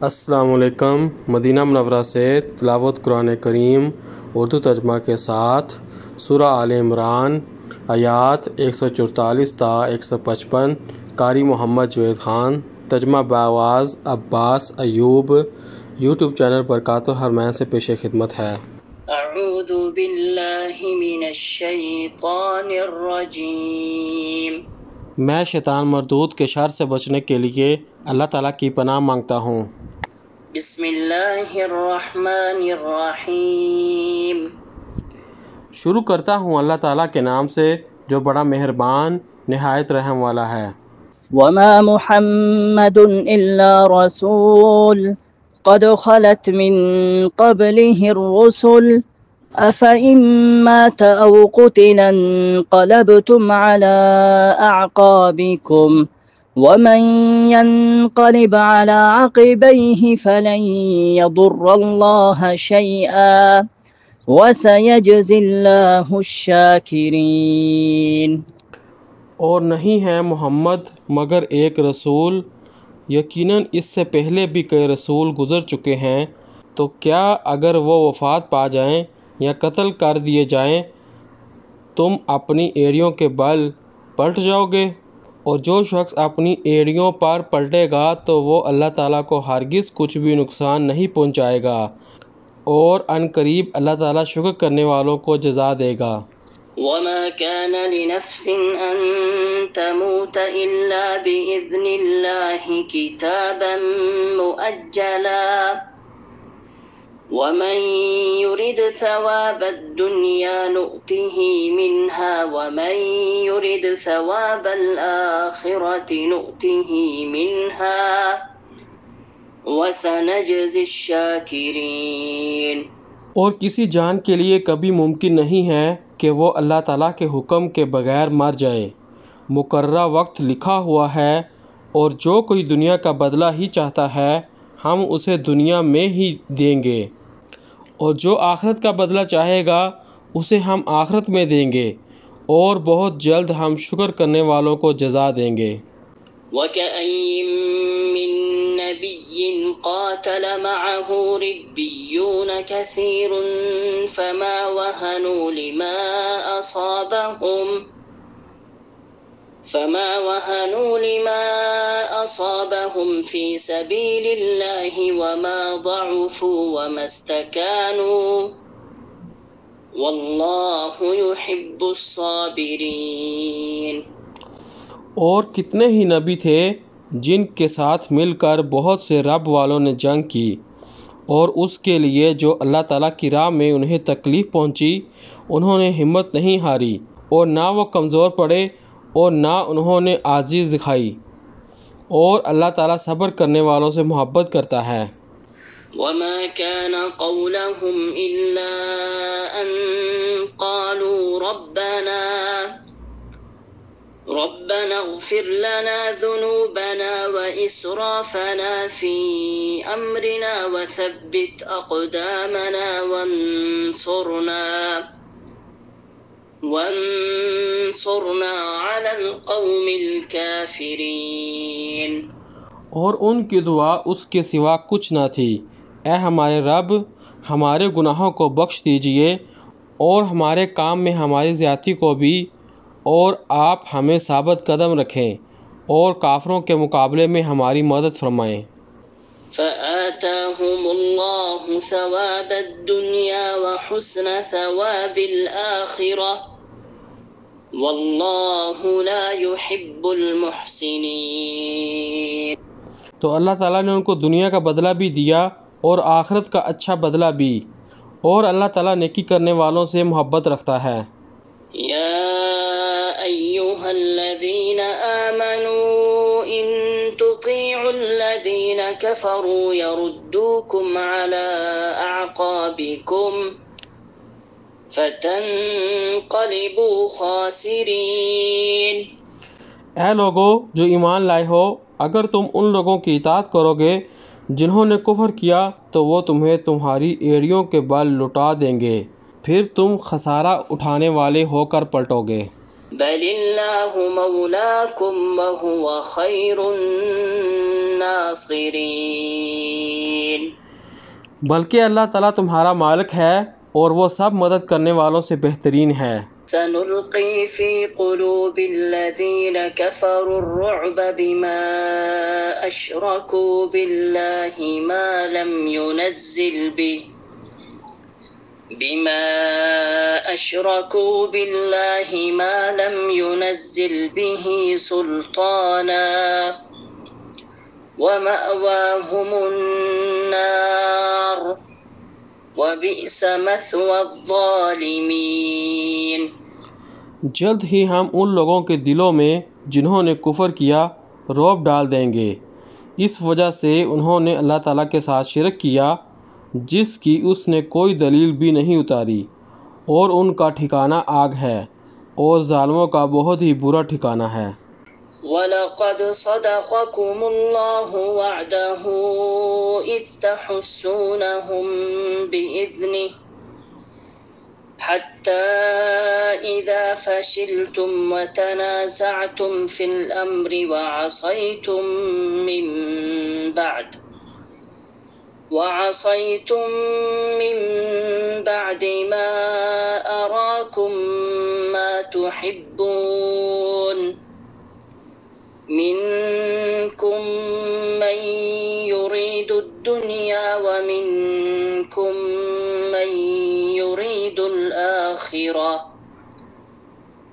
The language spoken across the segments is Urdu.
السلام علیکم۔ مدینہ منورہ سے تلاوت قرآن کریم اردو ترجمہ کے ساتھ سورہ آل عمران آیات 144 تا 155، قاری محمد جوید خان، ترجمہ بآواز عباس ایوب، یوٹیوب چینل برکات الحرمین سے پیش خدمت ہے۔ اعوذ باللہ من الشیطان الرجیم۔ میں شیطان مردود کے شر سے بچنے کے لیے اللہ تعالیٰ کی پناہ مانگتا ہوں۔ بسم اللہ الرحمن الرحیم۔ شروع کرتا ہوں اللہ تعالیٰ کے نام سے جو بڑا مہربان نہایت رحم والا ہے۔ وما محمد الا رسول قد خلت من قبله الرسل افإن مات او قتل انقلبتم على اعقابكم ومن ينقلب على عقبيه فلن يضر الله شيئا وسيجزي الله الشاكرين۔ اور نہیں ہے محمد مگر ایک رسول، یقیناً اس سے پہلے بھی کئی رسول گزر چکے ہیں، تو کیا اگر وہ وفات پا جائیں یا قتل کر دیے جائیں تم اپنی ایڑیوں کے بل پلٹ جاؤ گے؟ اور جو شخص اپنی ایڑیوں پر پلٹے گا تو وہ اللہ تعالیٰ کو ہرگز کچھ بھی نقصان نہیں پہنچائے گا، اور عن قریب اللہ تعالیٰ شکر کرنے والوں کو جزا دے گا۔ وما كان لنفس أن تموت إلا بإذن الله كتابا مؤجلا ومن يرد ثواب الدنيا نؤته منها ومن يرد ثواب الآخرة نؤته منها وسنجزي الشاكرين۔ اور کسی جان کے لیے کبھی ممکن نہیں ہے کہ وہ اللہ تعالیٰ کے حکم کے بغیر مر جائے، مقررہ وقت لکھا ہوا ہے، اور جو کوئی دنیا کا بدلہ ہی چاہتا ہے ہم اسے دنیا میں ہی دیں گے، اور جو آخرت کا بدلہ چاہے گا اسے ہم آخرت میں دیں گے، اور بہت جلد ہم شکر کرنے والوں کو جزا دیں گے۔ وَكَأَيِّن مِّن نَّبِيٍّ قَاتَلَ مَعَهُ رِبِّيُّونَ كَثِيرٌ فَمَا وَهَنُوا لِمَا أَصَابَهُمْ فِي سَبِيلِ اللَّهِ وَمَا ضَعُفُوا وَمَا اسْتَكَانُوا وَاللَّهُ يُحِبُّ الصَّابِرِينَ۔ اور کتنے ہی نبی تھے جن کے ساتھ مل کر بہت سے رب والوں نے جنگ کی، اور اس کے لیے جو اللہ تعالیٰ کی راہ میں انہیں تکلیف پہنچی انہوں نے ہمت نہیں ہاری، اور نہ وہ کمزور پڑے اور نہ انہوں نے عاجزی دکھائی، اور اللہ تعالیٰ صبر کرنے والوں سے محبت کرتا ہے۔ وما كان قولهم إلا أن قالوا ربنا اغفر لنا ذنوبنا وإسرافنا في أمرنا وثبت أقدامنا وانصرنا على القوم الكافرين۔ اور ان کی دعا اس کے سوا کچھ نہ تھی، اے ہمارے رب ہمارے گناہوں کو بخش دیجئے اور ہمارے کام میں ہماری زیادتی کو بھی، اور آپ ہمیں ثابت قدم رکھیں اور کافروں کے مقابلے میں ہماری مدد فرمائیں۔ فآتاهم الله ثواب الدنيا وحسن ثواب الآخرة والله لا يحب المحسنين۔ تو اللہ تعالیٰ نے ان کو دنیا کا بدلہ بھی دیا اور آخرت کا اچھا بدلہ بھی، اور اللہ تعالیٰ نیکی کرنے والوں سے محبت رکھتا ہے۔ یا ایھا الذین آمنوا ان تطیعوا الذین کفروا یردوکم علی اعقابکم فتنقلبوا خاسرین۔ اے لوگو جو ایمان لائے ہو، اگر تم ان لوگوں کی اطاعت کرو گے جنہوں نے کفر کیا تو وہ تمہیں تمہاری ایڑیوں کے بل لٹا دیں گے، پھر تم خسارہ اٹھانے والے ہو کر پلٹو گے۔ بل اللہ مولاکم وہو خیر الناصرین۔ بلکہ اللہ تعالیٰ تمہارا مالک ہے اور وہ سب مدد کرنے والوں سے بہترین ہے۔ سنلقي في قلوب الذين كفروا الرعب بما أشركوا بالله ما لم ينزل به سلطانا ومأواهم النار وبئس مثوى الظالمين۔ جلد ہی ہم ان لوگوں کے دلوں میں جنہوں نے کفر کیا رعب ڈال دیں گے، اس وجہ سے انہوں نے اللہ تعالیٰ کے ساتھ شرک کیا جس کی اس نے کوئی دلیل بھی نہیں اتاری، اور ان کا ٹھکانہ آگ ہے، اور ظالموں کا بہت ہی برا ٹھکانہ ہے۔ وَلَقَدْ صَدَقَكُمُ اللَّهُ وَعْدَهُ إِذْ تَحُسُّونَهُم بِإِذْنِهِ حَتَّى إِذَا فَشِلْتُمْ وَتَنَازَعْتُمْ فِي الْأَمْرِ وَعَصَيْتُم مِّن بَعْدِ مَا أَرَاكُم مَّا تُحِبُّونَ مِنكُم مَّن يُرِيدُ الدُّنْيَا وَمِنكُم مَّن يُرِيدُ الْآخِرَةَ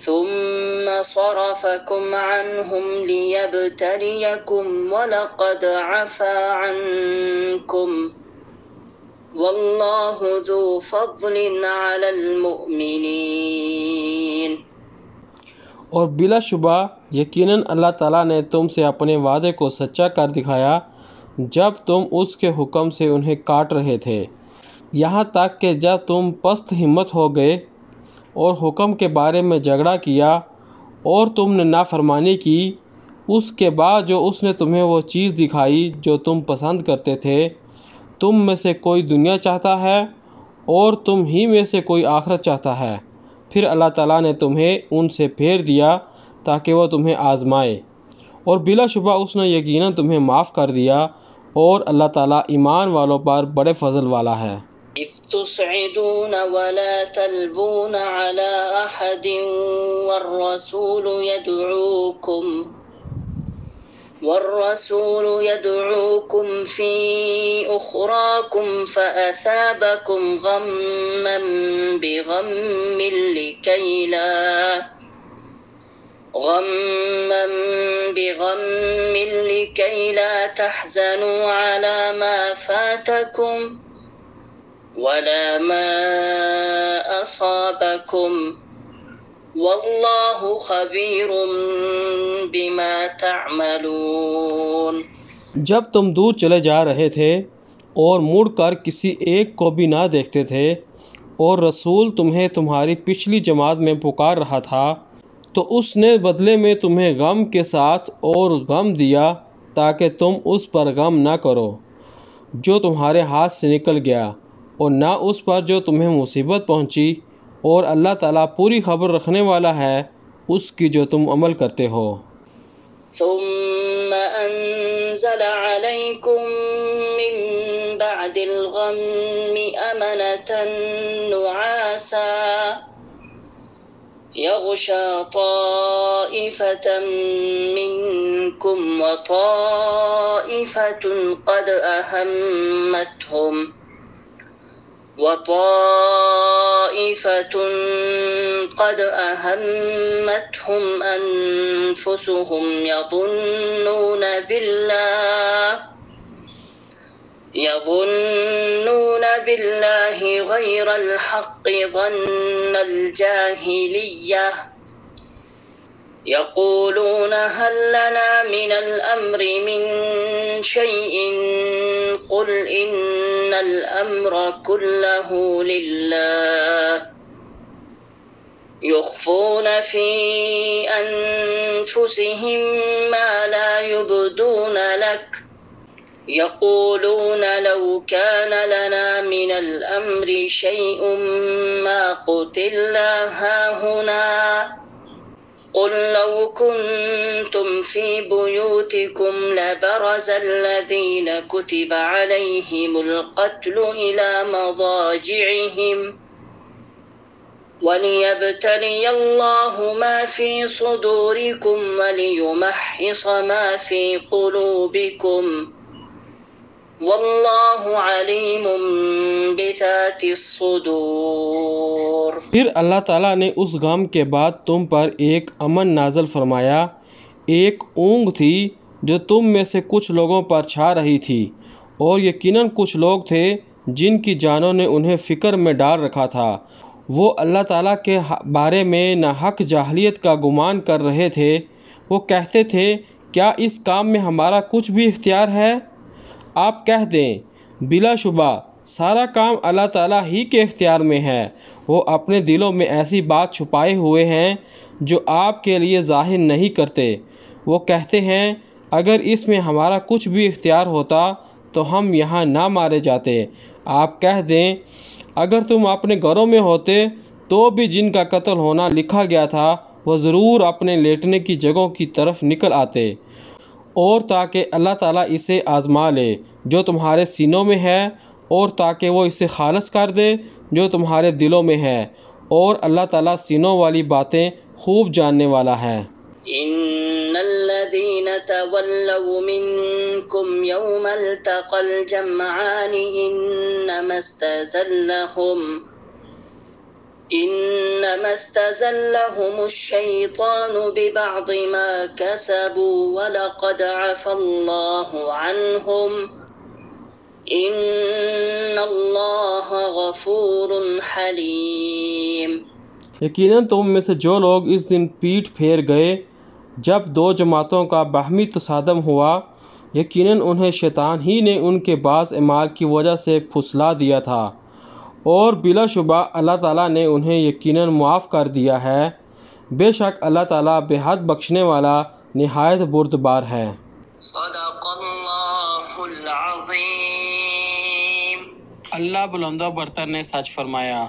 ثُمَّ صَرَفَكُمْ عَنْهُمْ لِيَبْتَلِيَكُمْ وَلَقَدْ عَفَا عَنكُمْ وَاللَّهُ ذُو فَضْلٍ عَلَى الْمُؤْمِنِينَ۔ اور بلا شبہ یقیناً اللہ تعالیٰ نے تم سے اپنے وعدے کو سچا کر دکھایا جب تم اس کے حکم سے انہیں کاٹ رہے تھے، یہاں تک کہ جب تم پست ہمت ہو گئے اور حکم کے بارے میں جھگڑا کیا اور تم نے نافرمانی کی، اس کے بعد جو اس نے تمہیں وہ چیز دکھائی جو تم پسند کرتے تھے، تم میں سے کوئی دنیا چاہتا ہے اور تم ہی میں سے کوئی آخرت چاہتا ہے، پھر اللہ تعالیٰ نے تمہیں ان سے پھیر دیا تاکہ وہ تمہیں آزمائے، اور بلا شبہ اس نے یقیناً تمہیں معاف کر دیا، اور اللہ تعالیٰ ایمان والوں پر بڑے فضل والا ہے۔ إِذْ تُصْعِدُونَ وَلَا تَلْوُونَ عَلَىٰ أَحَدٍ وَالرَّسُولُ يَدْعُوكُمْ فِي أُخْرَاكُمْ فَأَثَابَكُمْ غَمًّا بِغَمٍّ لِكَيْ لَا تَحْزَنُوا عَلَىٰ مَا فَاتَكُمْ وَلَا مَا أَصَابَكُمْ وَاللَّهُ خَبِيرٌ بِمَا تَعْمَلُونَ۔ جب تم دور چلے جا رہے تھے اور مڑ کر کسی ایک کو بھی نہ دیکھتے تھے، اور رسول تمہیں تمہاری پچھلی جماعت میں پکار رہا تھا، تو اس نے بدلے میں تمہیں غم کے ساتھ اور غم دیا تاکہ تم اس پر غم نہ کرو جو تمہارے ہاتھ سے نکل گیا، اور نہ اس پر جو تمہیں مصیبت پہنچی، اور اللہ تعالیٰ پوری خبر رکھنے والا ہے اس کی جو تم عمل کرتے ہو۔ ثم أنزل عليكم من بعد الغم أمنة نعاسا يغشى طائفة منكم وطائفة قد أهمتهم أنفسهم يظنون بالله غير الحق ظن الجاهلية يقولون هل لنا من الأمر من شيء قل إن الأمر كله لله يخفون في أنفسهم ما لا يبدون لك يقولون لو كان لنا من الأمر شيء ما قتلنا هاهنا قل لو كنتم في بيوتكم لبرز الذين كتب عليهم القتل إلى مضاجعهم وليبتلي الله ما في صدوركم وليمحص ما في قلوبكم واللہ علیم بذات الصدور۔ پھر اللہ تعالیٰ نے اس غم کے بعد تم پر ایک امن نازل فرمایا۔ ایک اونگ تھی جو تم میں سے کچھ لوگوں پر چھا رہی تھی، اور یقیناً کچھ لوگ تھے جن کی جانوں نے انہیں فکر میں ڈال رکھا تھا۔ وہ اللہ تعالیٰ کے بارے میں ناحق جاہلیت کا گمان کر رہے تھے۔ وہ کہتے تھے کیا اس کام میں ہمارا کچھ بھی اختیار ہے؟ آپ کہہ دیں بلا شبہ سارا کام اللہ تعالیٰ ہی کے اختیار میں ہے۔ وہ اپنے دلوں میں ایسی بات چھپائے ہوئے ہیں جو آپ کے لیے ظاہر نہیں کرتے۔ وہ کہتے ہیں اگر اس میں ہمارا کچھ بھی اختیار ہوتا تو ہم یہاں نہ مارے جاتے۔ آپ کہہ دیں اگر تم اپنے گھروں میں ہوتے تو بھی جن کا قتل ہونا لکھا گیا تھا وہ ضرور اپنے لیٹنے کی جگہوں کی طرف نکل آتے، اور تاکہ اللہ تعالیٰ اسے آزما لے جو تمہارے سینوں میں ہے، اور تاکہ وہ اسے خالص کر دے جو تمہارے دلوں میں ہے، اور اللہ تعالیٰ سینوں والی باتیں خوب جاننے والا ہے۔ ان الذين تولوا منكم يوم التقى الجمعان انما استزلهم الشيطان ببعض ما كسبوا ولقد عفى الله عنهم ان اللہ غفور حلیم۔ یقیناً تم میں سے جو لوگ اس دن پیٹھ پھیر گئے جب دو جماعتوں کا باہمی تصادم ہوا، یقیناً انہیں شیطان ہی نے ان کے بعض اعمال کی وجہ سے پھسلا دیا تھا، اور بلا شبہ اللہ تعالیٰ نے انہیں یقیناً معاف کر دیا ہے۔ بے شک اللہ تعالیٰ بے حد بخشنے والا نہایت بردبار ہے۔ صدق اللہ العظیم۔ اللہ بلند و برتر نے سچ فرمایا۔